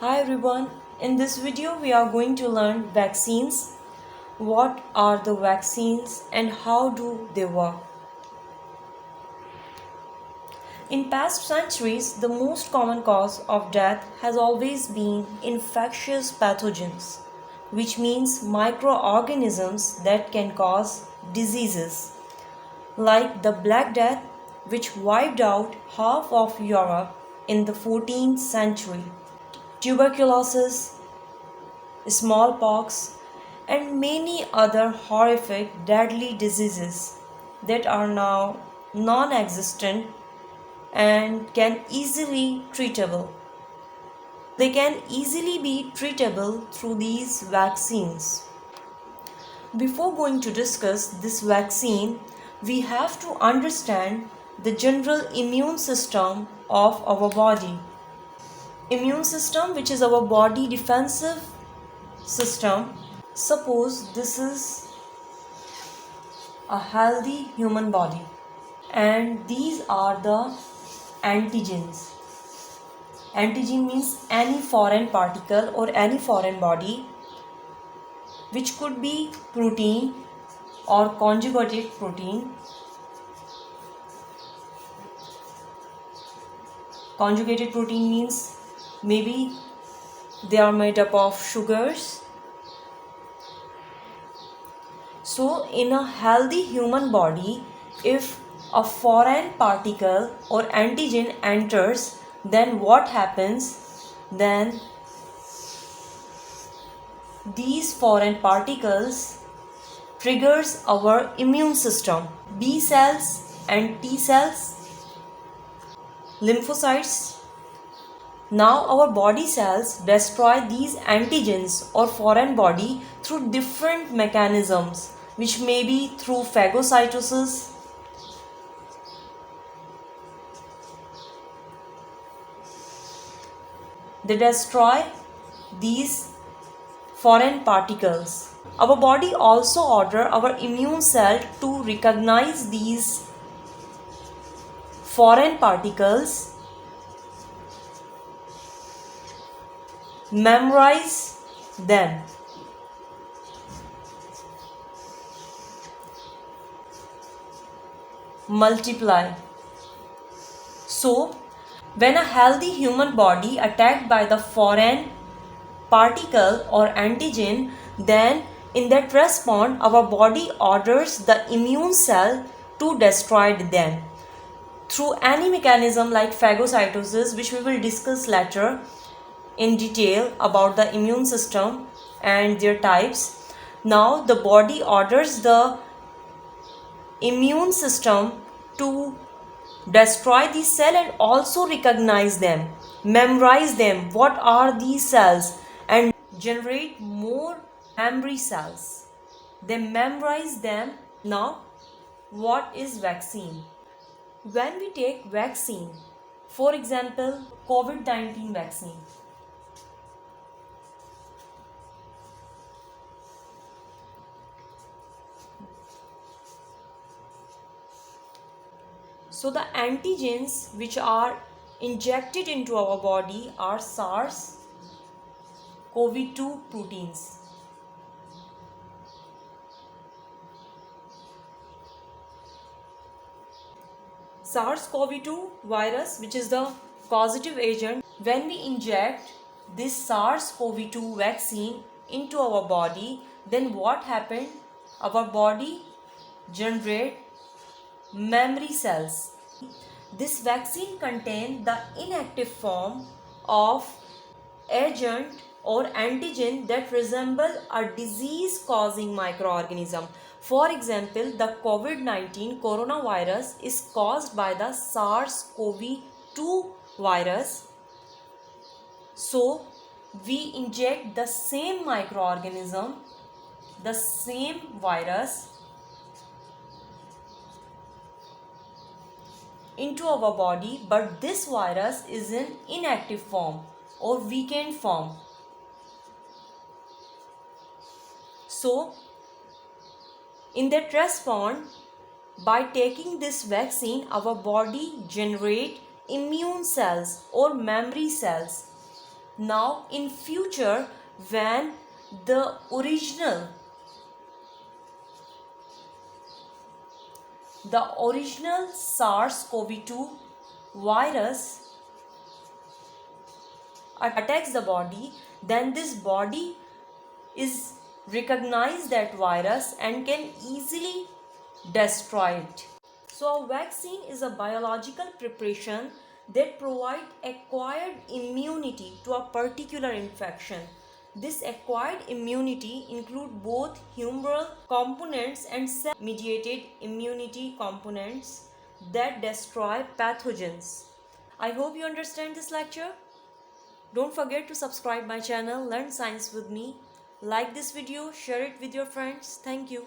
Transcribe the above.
Hi everyone, in this video we are going to learn vaccines. What are the vaccines and how do they work? In past centuries, the most common cause of death has always been infectious pathogens, which means microorganisms that can cause diseases, like the Black Death, which wiped out half of Europe in the 14th century. Tuberculosis, smallpox, and many other horrific deadly diseases that are now non existent and can easily treatable. They can easily be treatable through these vaccines. Before going to discuss this vaccine, we have to understand the general immune system of our body. Immune system, which is our body defensive system. Suppose this is a healthy human body and these are the antigens. Antigen means any foreign particle or any foreign body, which could be protein or conjugated protein. Conjugated protein means maybe they are made up of sugars. So in a healthy human body, if a foreign particle or antigen enters, then what happens? Then these foreign particles triggers our immune system. B cells and T cells, lymphocytes. Now our body cells destroy these antigens or foreign body through different mechanisms, which may be through phagocytosis, they destroy these foreign particles. Our body also order our immune cell to recognize these foreign particles, memorize them. Multiply. So, when a healthy human body attacked by the foreign particle or antigen, then in that response our body orders the immune cell to destroy them through any mechanism like phagocytosis, which we will discuss later in detail about the immune system and their types. Now the body orders the immune system to destroy the cell and also recognize them, memorize them, what are these cells, and generate more memory cells. They memorize them. Now what is vaccine? When we take vaccine, for example COVID-19 vaccine, so the antigens which are injected into our body are SARS-CoV-2 proteins. SARS-CoV-2 virus, which is the causative agent, when we inject this SARS-CoV-2 vaccine into our body, then what happened? Our body generate memory cells. This vaccine contains the inactive form of agent or antigen that resemble a disease causing microorganism. For example, the COVID-19 coronavirus is caused by the SARS-CoV-2 virus. So we inject the same microorganism, the same virus into our body, but this virus is in inactive form or weakened form. So in that response, by taking this vaccine, our body generate immune cells or memory cells Now in future, when the original SARS-CoV-2 virus attacks the body, then this body is recognize that virus and can easily destroy it. So a vaccine is a biological preparation that provide acquired immunity to a particular infection. This acquired immunity include both humoral components and cell-mediated immunity components that destroy pathogens. I hope you understand this lecture. Don't forget to subscribe my channel, Learn Science with me. Like this video, share it with your friends. Thank you.